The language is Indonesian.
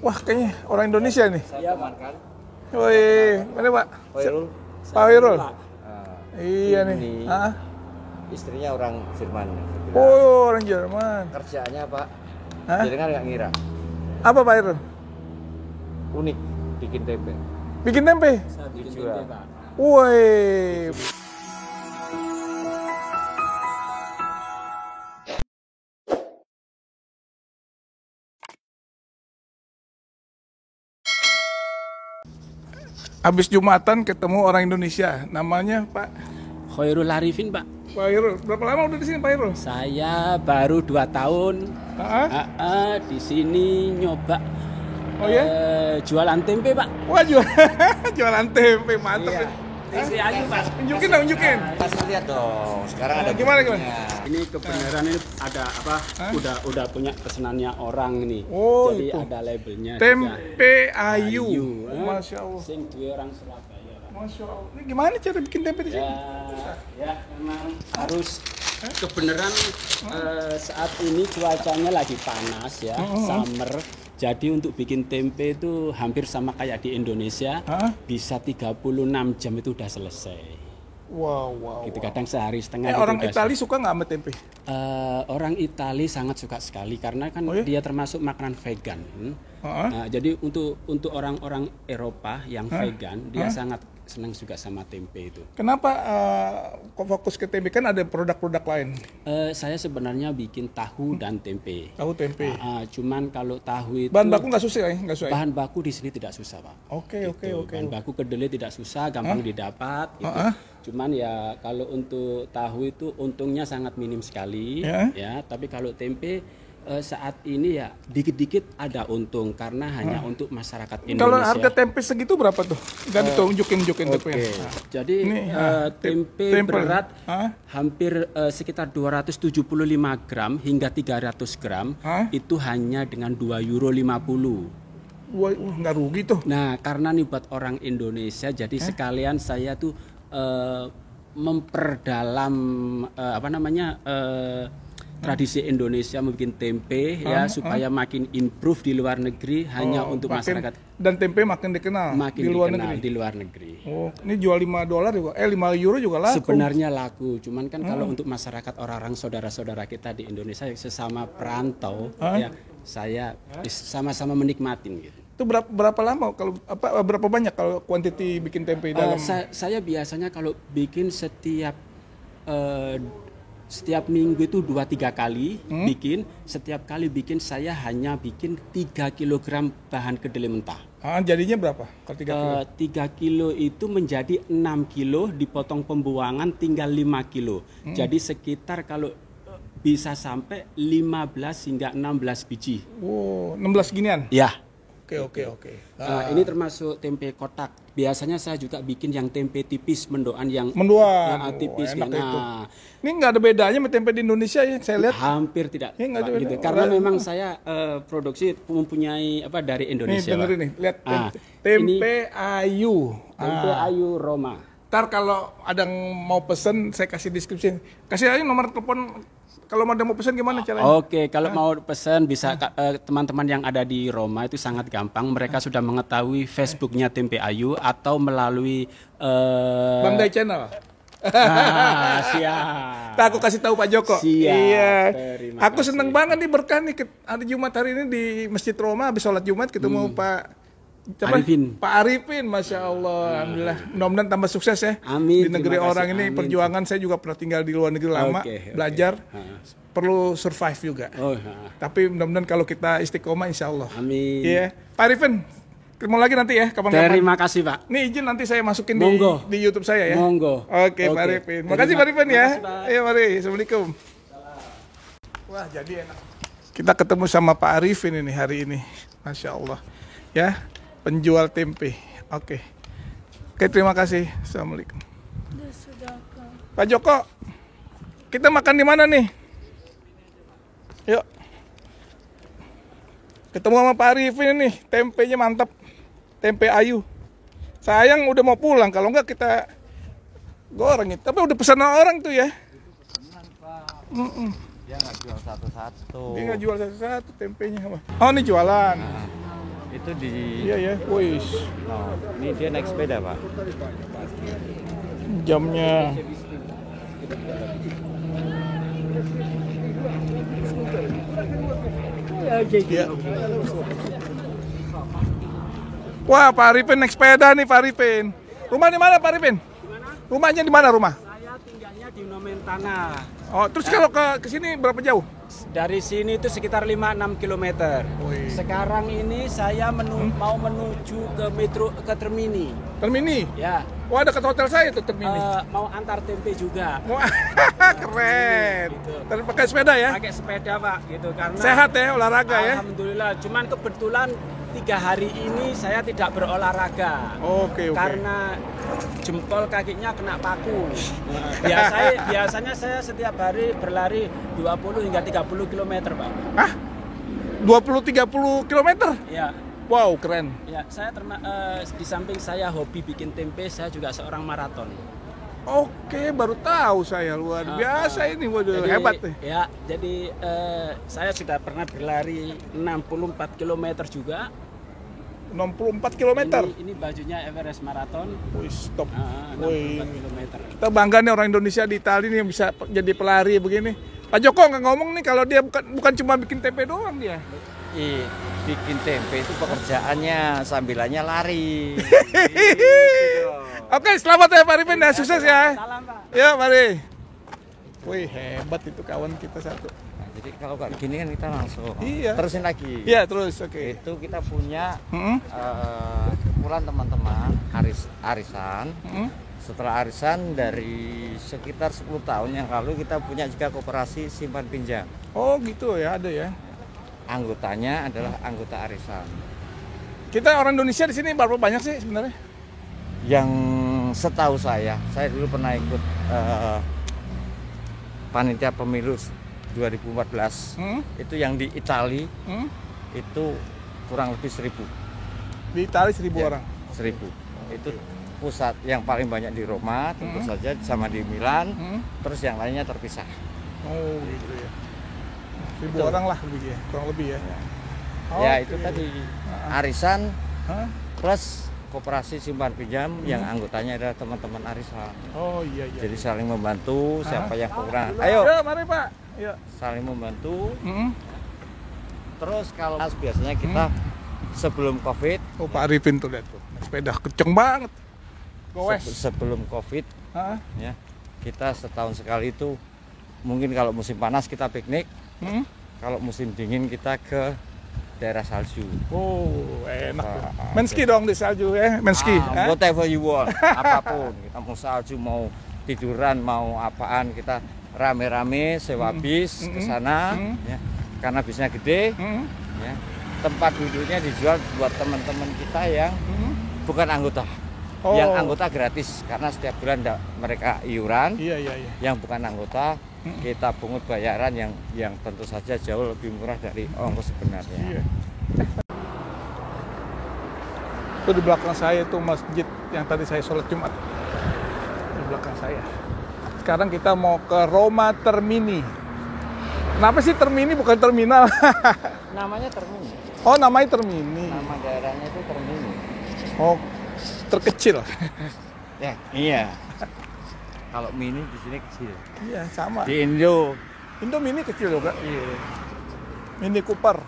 Wah, kayaknya orang Indonesia nih. Iya, Pak. Kan? Woi, mana Pak? Hoirul. Pak Hoirul. Iya Ini nih. Ah. Istrinya orang Jerman. Oh, orang Jerman. Kerjaannya Pak, Hah? jadi kan nggak ngira. Apa Pak Hoirul? Unik, bikin tempe. Bikin tempe. Saya bikin Dijual. tempe, Pak. Woi. Habis Jumatan ketemu orang Indonesia, namanya Pak Khairul Arifin, Pak. Hoirul. Berapa lama udah di sini Pak Hoirul? Saya baru 2 tahun di sini nyoba Oh ya? jualan tempe, Pak. Wah, jualan tempe, mantap. Iya. Tempe ayu, Pak. Unjukin dong, unjukin. Kasih lihat dong. Sekarang ada Gimana, buktinya. Ini kebenaran ini ada apa? Udah punya pesanannya orang ini. Oh, jadi itu. ada labelnya juga. Tempe ayu. eh. Masya Allah. Sing duwe orang Surabaya, Pak. Masya Allah. Ini gimana cara bikin tempe di sini? Ya memang harus kebenaran saat ini cuacanya lagi panas ya, summer. Jadi untuk bikin tempe itu hampir sama kayak di Indonesia, bisa 36 jam itu udah selesai. Wow. Gitu kadang sehari setengah. Orang Italia suka nggak sama tempe? Orang Italia sangat suka sekali karena kan dia termasuk makanan vegan. Nah, jadi untuk orang-orang Eropa yang vegan, dia sangat senang juga sama tempe itu. Kenapa kok fokus ke tempe? Kan ada produk-produk lain. Saya sebenarnya bikin tahu dan tempe. Tahu tempe. Cuman kalau tahu itu Bahan baku nggak susah ya? Nggak susah. bahan baku di sini tidak susah, Pak. Oke. Bahan baku kedelai tidak susah, gampang didapat. Gitu. Cuman ya kalau untuk tahu itu untungnya sangat minim sekali, ya. Tapi kalau tempe saat ini ya dikit-dikit ada untung karena hanya untuk masyarakat Indonesia. Kalau harga tempe segitu berapa tuh? Ganti tuh unjukin tempe. Jadi Ini, tempe berat hampir sekitar 275 gram hingga 300 gram itu hanya dengan €2,50. Wah, nggak rugi tuh. Nah, karena nih buat orang Indonesia, jadi sekalian saya tuh memperdalam tradisi Indonesia membuat tempe ya supaya makin improve di luar negeri hanya untuk masyarakat. Dan tempe makin dikenal Makin di luar dikenal negeri. di luar negeri. Oh, ini jual $5 juga. €5 juga laku. Sebenarnya laku, cuman kan kalau untuk masyarakat orang-orang saudara-saudara kita di Indonesia sesama perantau ya saya sama-sama menikmatin gitu. Itu berapa lama kalau berapa banyak kalau kuantiti bikin tempe dalam? Saya biasanya kalau bikin setiap minggu itu 2-3 kali bikin. Setiap kali bikin saya hanya bikin 3 kg bahan kedelai mentah. Jadinya berapa kalau 3 kilo? 3 kilo itu menjadi 6 kilo, dipotong pembuangan tinggal 5 kilo. Jadi sekitar kalau bisa sampai 15 hingga 16 biji. Oh, 16 ginian? Ya. Oke. Ini termasuk tempe kotak. Biasanya saya juga bikin yang tempe tipis, mendoan yang tipis. Enak itu. Ini nggak ada bedanya sama tempe di Indonesia ya, saya lihat. Hampir tidak. Nggak ada Gitu. beda. Karena memang saya produksi mempunyai dari Indonesia. Nih, dengerin nih, lihat tempe ayu. Tempe ayu Roma. Ntar kalau ada yang mau pesen, saya kasih deskripsi. Kasih aja nomor telepon. Kalau ada mau pesen gimana caranya? Oke, kalau mau pesan bisa teman-teman yang ada di Roma itu sangat gampang. Mereka sudah mengetahui Facebooknya Tempe Ayu atau melalui Banggai Channel. Siap. Aku kasih tahu Pak Joko. Siap. Iya. Terima Aku kasih. seneng banget nih berkah nih hari Jumat hari ini di Masjid Roma habis sholat Jumat ketemu Pak Arifin. Pak Arifin, Masya Allah. Alhamdulillah. Mudah-mudahan tambah sukses ya. Amin. Di negeri Terima orang kasih. ini Amin. perjuangan saya juga pernah tinggal di luar negeri lama, belajar. Perlu survive juga. Tapi mudah-mudahan kalau kita istiqomah insya Allah. Amin. Iya. Pak Arifin, ketemu lagi nanti ya kapan-kapan. Terima kasih, Pak. Nih izin nanti saya masukin di YouTube saya ya. Monggo. Oke, Pak Arifin. Makasih Pak Arifin ya. Ayo mari. Assalamualaikum. Wah, jadi enak. Kita ketemu sama Pak Arifin ini hari ini. Masya Allah. Ya, penjual tempe. Oke, terima kasih. Assalamualaikum. Pak Joko, kita makan di mana nih? Yuk. Ketemu sama Pak Arifin nih, tempenya mantap. Tempe ayu. Sayang udah mau pulang, kalau enggak kita goreng itu. Tapi udah pesanan orang tuh ya. Dia nggak jual satu-satu. Dia nggak jual satu-satu tempenya. Oh, ini jualan. Itu di. Iya ya, wih. Oh, ini dia naik sepeda pak. Jamnya. Iya. Wah, Pak Arifin naik sepeda nih, Pak Arifin. Rumah di mana, Pak Arifin? Rumahnya di mana rumah? Saya tinggalnya di Nomentana. Oh, terus kalau ke sini berapa jauh? Dari sini itu sekitar 5-6 km. Wih. Sekarang ini saya mau menuju ke Termini. Termini. Ya. Wah, dekat hotel saya tuh Termini. Mau antar tempe juga. Wah, keren. Gitu. Pakai sepeda ya? Pakai sepeda Pak, gitu karena. Sehat ya, olahraga ya? Alhamdulillah. Cuman kebetulan 3 hari ini saya tidak berolahraga. Oke. Karena jempol kakinya kena paku. Biasanya saya setiap hari berlari 20 hingga 30 km, Pak. Hah? 20-30 km? Ya. Wow, keren. Ya, saya di samping saya hobi bikin tempe, saya juga seorang maraton. Oke, baru tahu saya. Luar biasa ini, waduh, hebat nih. Ya, jadi saya sudah pernah berlari 64 km juga. 64 km. Ini bajunya Everest Marathon. Wih, stop. 64 km. Kita bangga nih orang Indonesia di Italia nih yang bisa jadi pelari begini. Pak Joko nggak ngomong nih kalau dia bukan cuma bikin tempe doang dia. Ih, bikin tempe itu pekerjaannya, sambilannya lari. Oke, selamat ya Pak Arifin ya, sukses ya. Salam, Pak. Ya, mari. Wih, hebat itu kawan kita satu. Nah, jadi kalau kayak gini kan kita langsung terusin lagi. Iya, terus oke. Itu kita punya Hmm? kumpulan teman-teman arisan. Setelah arisan dari sekitar 10 tahun yang lalu kita punya juga koperasi simpan pinjam. Oh, gitu ya, ada ya. Anggotanya adalah anggota arisan. Kita orang Indonesia di sini berapa banyak sih sebenarnya? Yang setahu saya dulu pernah ikut panitia pemilu 2014. Itu yang di Itali itu kurang lebih 1000. Di Italia 1000 orang. 1000. Itu pusat yang paling banyak di Roma, tentu saja sama di Milan. Terus yang lainnya terpisah. Oh, gitu ya. 1000 orang lah lebih ya, kurang lebih ya. Ya itu tadi arisan Hah? plus koperasi simpan pinjam yang anggotanya adalah teman-teman arisan. Oh iya iya. Jadi saling membantu, siapa yang kurang. Ayo, Ya, mari Pak. Ya. saling membantu. Terus kalau biasanya kita sebelum Covid, Oh, Pak Arifin tuh lihat tuh. Sepeda kenceng banget. Gowes. sebelum Covid Hah? ya, kita setahun sekali itu mungkin kalau musim panas kita piknik, kalau musim dingin kita ke daerah salju. Oh, enak tuh. Main ski dong di salju ya, main ski. Whatever you want, apapun. Kita mau salju, mau tiduran, mau apaan, kita rame-rame sewa bis ke sana, ya. Karena bisnya gede, ya. Tempat duduknya dijual buat teman-teman kita yang bukan anggota. Yang anggota gratis karena setiap bulan mereka iuran. Iya iya iya. Yang bukan anggota kita pungut bayaran yang tentu saja jauh lebih murah dari ongkos sebenarnya. Iya. Itu di belakang saya itu masjid yang tadi saya sholat Jumat. Di belakang saya. Sekarang kita mau ke Roma Termini. Kenapa sih Termini bukan terminal? Namanya Termini. Oh, namanya Termini. Nama daerahnya itu Termini. Oh, terkecil. Ya, iya. Kalau mini di sini kecil. Iya, sama. Di Indo Indo Mini kecil juga. iya. Mini Cooper.